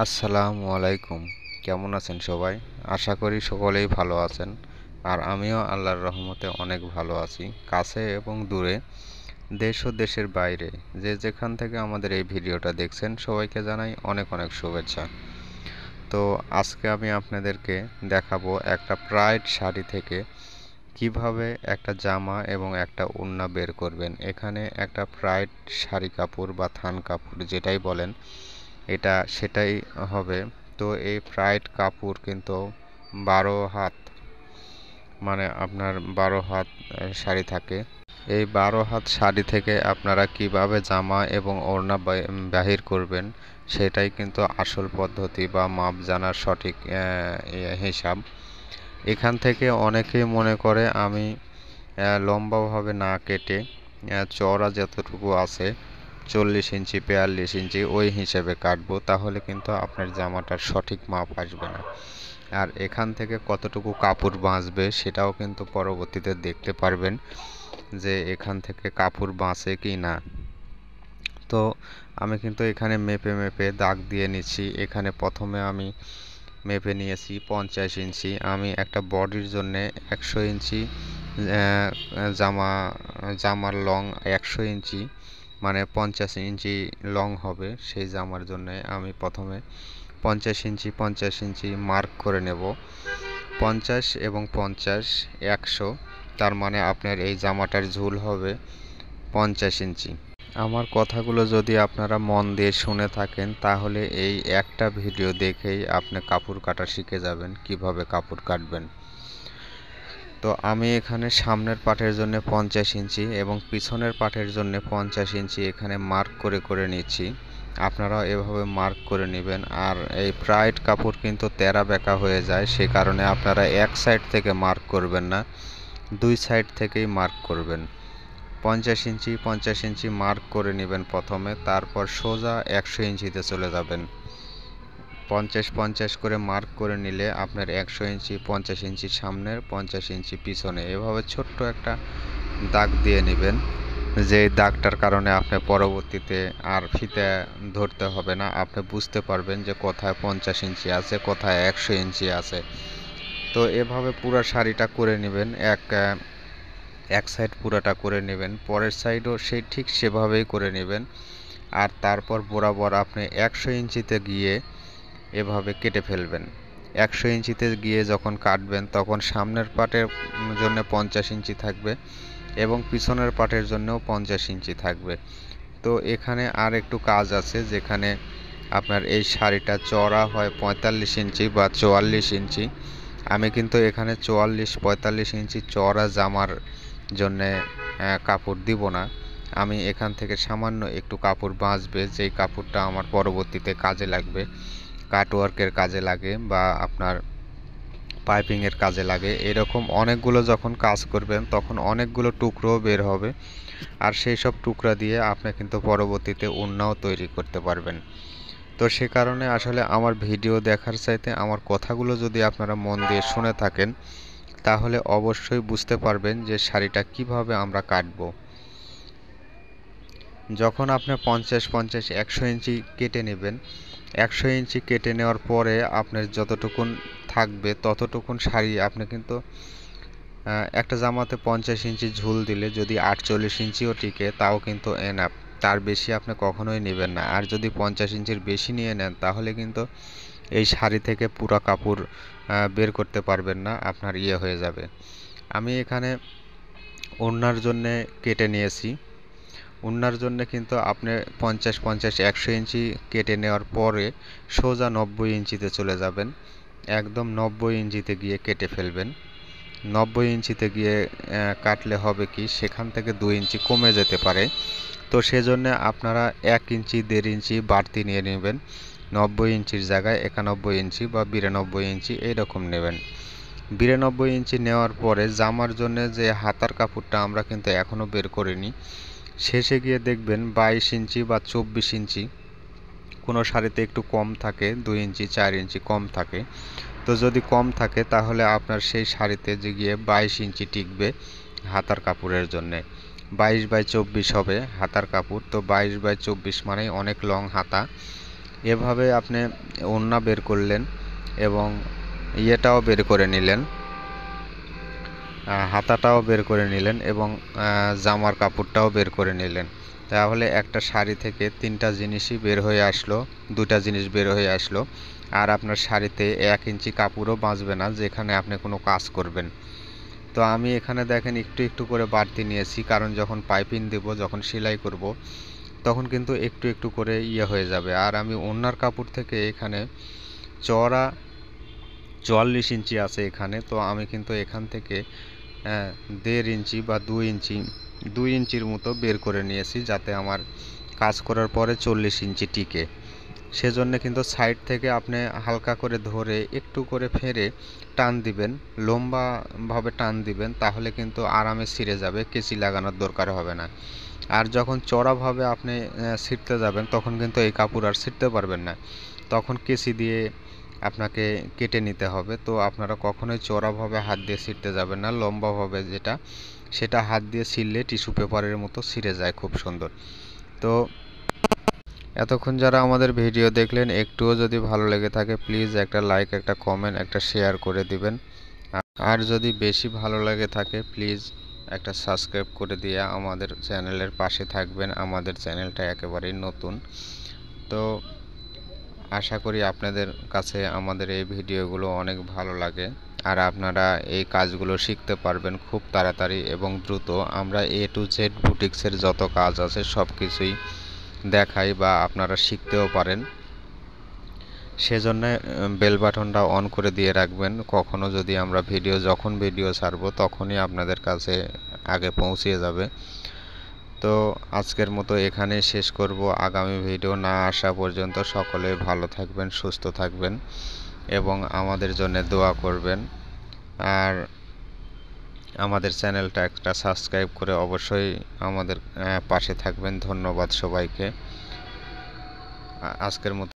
আসসালামু আলাইকুম। কেমন আছেন সবাই? আশা করি সকলেই ভালো আছেন। আর আমিও আল্লাহর রহমতে অনেক ভালো আছি। কাছে এবং দূরে, দেশ ও দেশের বাইরে যে যেখান থেকে আমাদের এই ভিডিওটা দেখছেন সবাইকে জানাই অনেক অনেক শুভেচ্ছা। তো আজকে আমি আপনাদেরকে দেখাবো একটা প্রাইড শাড়ি থেকে কিভাবে একটা জামা এবং একটা ওড়না বের করবেন। এখানে একটা প্রাইড শাড়ি কাপড় বা থান কাপড় যেটাই বলেন, এটা সেটাই হবে। তো এই প্রাইড কাপড় কিন্তু 12 হাত, মানে আপনার 12 হাত শাড়ি থাকে। এই 12 হাত শাড়ি থেকে আপনারা কিভাবে জামা এবং ওড়না বাহির করবেন সেটাই কিন্তু আসল পদ্ধতি বা মাপ জানার সঠিক হিসাব। এখান থেকে অনেকেই মনে করে আমি লম্বাভাবে না কেটে চওড়া যতটুকু আছে 40 ইঞ্চি 42 ইঞ্চি ওই হিসেবে কাটবো, তাহলে কিন্তু আপনার জামাটার সঠিক মাপ আসবে না। আর এখান থেকে কতটুকু কাপড় বাঁচবে সেটাও কিন্তু পরবর্তীতে দেখতে পারবেন যে এখান থেকে কাপড় বাঁচে কি না। তো আমি কিন্তু এখানে মেপে মেপে দাগ দিয়ে নিচ্ছি। এখানে প্রথমে আমি মেপে নিয়েছি 50 ইঞ্চি। আমি একটা বডির জন্যে 100 ইঞ্চি জামার লং 100 ইঞ্চি, মানে 50 ইঞ্চি লং হবে। সেই জামার জন্য আমি প্রথমে 50 ইঞ্চি 50 ইঞ্চি মার্ক করে নেব। 50 এবং 50 100, তার মানে আপনার এই জামাটার ঝুল হবে 50 ইঞ্চি। আমার কথাগুলো যদি আপনারা মন দিয়ে শুনে থাকেন তাহলে এই একটা ভিডিও দেখেই আপনি কাপড় কাটা শিখে যাবেন, কিভাবে কাপড় কাটবেন। তো আমি এখানে সামনের পাটের জন্য 50 ইঞ্চি এবং পিছনের পাটের জন্য 50 ইঞ্চি এখানে মার্ক করে করে নিচ্ছি। আপনারাও এভাবে মার্ক করে নেবেন। আর এই প্রাইড কাপড় কিন্তু তেরা বেঁকা হয়ে যায়, সে কারণে আপনারা এক সাইড থেকে মার্ক করবেন না, দুই সাইড থেকেই মার্ক করবেন। 50 ইঞ্চি 50 ইঞ্চি মার্ক করে নেবেন প্রথমে, তারপর সোজা 100 ইঞ্চিতে চলে যাবেন। 50 50 করে মার্ক করে নিলে আপনার 100 ইঞ্চি 50 ইঞ্চি সামনে 50 ইঞ্চি পিছনে এভাবে ছোট্ট একটা দাগ দিয়ে নেবেন। যে দাগটার কারণে আপনি পরবর্তীতে আর ফিতে ধরতে হবে না, আপনি বুঝতে পারবেন যে কোথায় 50 ইঞ্চি আছে কোথায় 100 ইঞ্চি আছে। তো এভাবে পুরো শাড়িটা করে নেবেন, এক সাইড পুরাটা করে নেবেন, পরের সাইডও ঠিক সেভাবেই করে নেবেন। আর তারপর বরাবর আপনি 100 ইঞ্চিতে গিয়ে এভাবে কেটে ফেলবেন। 100 ইঞ্চিতে গিয়ে যখন কাটবেন তখন সামনের পাটের জন্য 50 ইঞ্চি থাকবে এবং পিছনের পাটের জন্যও 50 ইঞ্চি থাকবে। তো এখানে আর একটু কাজ আছে, যেখানে আপনার এই শাড়িটা চওড়া হয় 45 ইঞ্চি বা 44 ইঞ্চি। আমি কিন্তু এখানে 44 45 ইঞ্চি চওড়া জামার জন্যে কাপড় দিব না। আমি এখান থেকে সামান্য একটু কাপড় বাঁচবে, যেই কাপড়টা আমার পরবর্তীতে কাজে লাগবে, কাটওয়ার্কের কাজে লাগে বা আপনার পাইপিংয়ের কাজে লাগে। এরকম অনেকগুলো যখন কাজ করবেন তখন অনেকগুলো টুকরোও বের হবে, আর সেই সব টুকরা দিয়ে আপনি কিন্তু পরবর্তীতে ওড়নাও তৈরি করতে পারবেন। তো সে কারণে আসলে আমার ভিডিও দেখার চাইতে আমার কথাগুলো যদি আপনারা মন দিয়ে শুনে থাকেন তাহলে অবশ্যই বুঝতে পারবেন যে শাড়িটা কিভাবে আমরা কাটবো। যখন আপনি 50 50 100 ইঞ্চি কেটে নেবেন, 100 ইঞ্চি কেটে নেওয়ার পরে আপনার যতটুকুন থাকবে ততটুকুন শাড়ি আপনি কিন্তু একটা জামাতে 50 ইঞ্চি ঝুল দিলে যদি 48 ইঞ্চিও টিকে তাও কিন্তু এনাফ। তার বেশি আপনি কখনোই নেবেন না। আর যদি 50 ইঞ্চির বেশি নিয়ে নেন তাহলে কিন্তু এই শাড়ি থেকে পুরো কাপড় বের করতে পারবেন না, আপনার হয়ে যাবে। আমি এখানে ওড়নার জন্যে কেটে নিয়েছি। ওড়নার জন্য কিন্তু আপনি 50 50 100 ইঞ্চি কেটে নেওয়ার পরে সোজা 90 ইঞ্চিতে চলে যাবেন। একদম 90 ইঞ্চিতে গিয়ে কেটে ফেলবেন। 90 ইঞ্চিতে গিয়ে কাটলে হবে কি, সেখান থেকে 2 ইঞ্চি কমে যেতে পারে। তো সেজন্য আপনারা 1 ইঞ্চি 1.5 ইঞ্চি বাড়তি নিয়ে নেবেন। 90 ইঞ্চির জায়গায় 91 ইঞ্চি বা 92 ইঞ্চি এইরকম নেবেন। 92 ইঞ্চি নেওয়ার পরে জামার জন্য যে হাতার কাপড়টা আমরা কিন্তু এখনও বের করিনি, শেষে গিয়ে দেখবেন 22 ইঞ্চি বা 24 ইঞ্চি কোনো শাড়িতে একটু কম থাকে, 2 ইঞ্চি 4 ইঞ্চি কম থাকে। তো যদি কম থাকে তাহলে আপনার সেই শাড়িতে যে গিয়ে 22 ইঞ্চি টিকবে হাতার কাপড়ের জন্যে। 22 বাই 24 হবে হাতার কাপড়। তো 22 বাই 24 মানেই অনেক লং হাতা। এভাবে আপনি ওড়না বের করলেন এবং ইয়েটাও বের করে নিলেন, হাতাটাও বের করে নিলেন এবং জামার কাপড়টাও বের করে নিলেন। তাহলে একটা শাড়ি থেকে 3টা জিনিসই বের হয়ে আসলো, 2টা জিনিস বের হয়ে আসলো। আর আপনার শাড়িতে 1 ইঞ্চি কাপড়ও বাঁচবে না যেখানে আপনি কোনো কাজ করবেন। তো আমি এখানে দেখেন একটু একটু করে বাড়তি নিয়েছি, কারণ যখন পাইপিং দেব, যখন সেলাই করব, তখন কিন্তু একটু একটু করে ইয়ে হয়ে যাবে। আর আমি ওড়নার কাপড় থেকে এখানে চওড়া 44 ইঞ্চি আছে এখানে, তো আমি কিন্তু এখান থেকে 1.5 ইঞ্চি বা 2 ইঞ্চির মতো বের করে নিয়েছি, যাতে আমার কাজ করার পরে 40 ইঞ্চি টিকে। সেজন্য কিন্তু সাইড থেকে আপনি হালকা করে ধরে একটু করে ফেরে টান দিবেন, লম্বাভাবে টান দিবেন, তাহলে কিন্তু আরামে ছিঁড়ে যাবে, কেচি লাগানোর দরকার হবে না। আর যখন চড়াভাবে আপনি ছিঁড়তে যাবেন, তখন কিন্তু এই কাপড় আর ছিঁড়তে পারবেন না, তখন কেচি দিয়ে আপনাকে কেটে নিতে হবে। তো আপনারা কখনোই চড়াভাবে হাত দিয়ে ছিঁড়তে যাবেন না, লম্বাভাবে সেটা হাত দিয়ে ছিঁড়লে টিস্যু পেপারের মতো ছিঁড়ে যায় খুব সুন্দর। তো এতক্ষণ যারা আমাদের ভিডিও দেখলেন, একটুও যদি ভালো লেগে থাকে প্লিজ একটা লাইক, একটা কমেন্ট, একটা শেয়ার করে দিবেন। আর যদি বেশি ভালো লেগে থাকে প্লিজ একটা সাবস্ক্রাইব করে দিয়ে আমাদের চ্যানেলের পাশে থাকবেন। আমাদের চ্যানেলটা একেবারেই নতুন। তো আশা করি আপনাদের কাছে আমাদের এই ভিডিওগুলো অনেক ভালো লাগে আর আপনারা এই কাজগুলো শিখতে পারবেন খুব তাড়াতাড়ি এবং দ্রুত। আমরা A to Z বুটিক্সের যত কাজ আছে সব কিছুই দেখাই বা আপনারা শিখতেও পারেন। সেজন্য বেল বাটনটা অন করে দিয়ে রাখবেন, কখনো যদি আমরা যখন ভিডিও ছাড়বো তখনই আপনাদের কাছে আগে পৌঁছিয়ে যাবে। তো আজকের মতো এখানেই শেষ করব। আগামী ভিডিও না আসা পর্যন্ত সকলে ভালো থাকবেন, সুস্থ থাকবেন এবং আমাদের জন্য দোয়া করবেন। আর আমাদের চ্যানেলটা একটা সাবস্ক্রাইব করে অবশ্যই আমাদের পাশে থাকবেন। ধন্যবাদ সবাইকে। আজকের মতো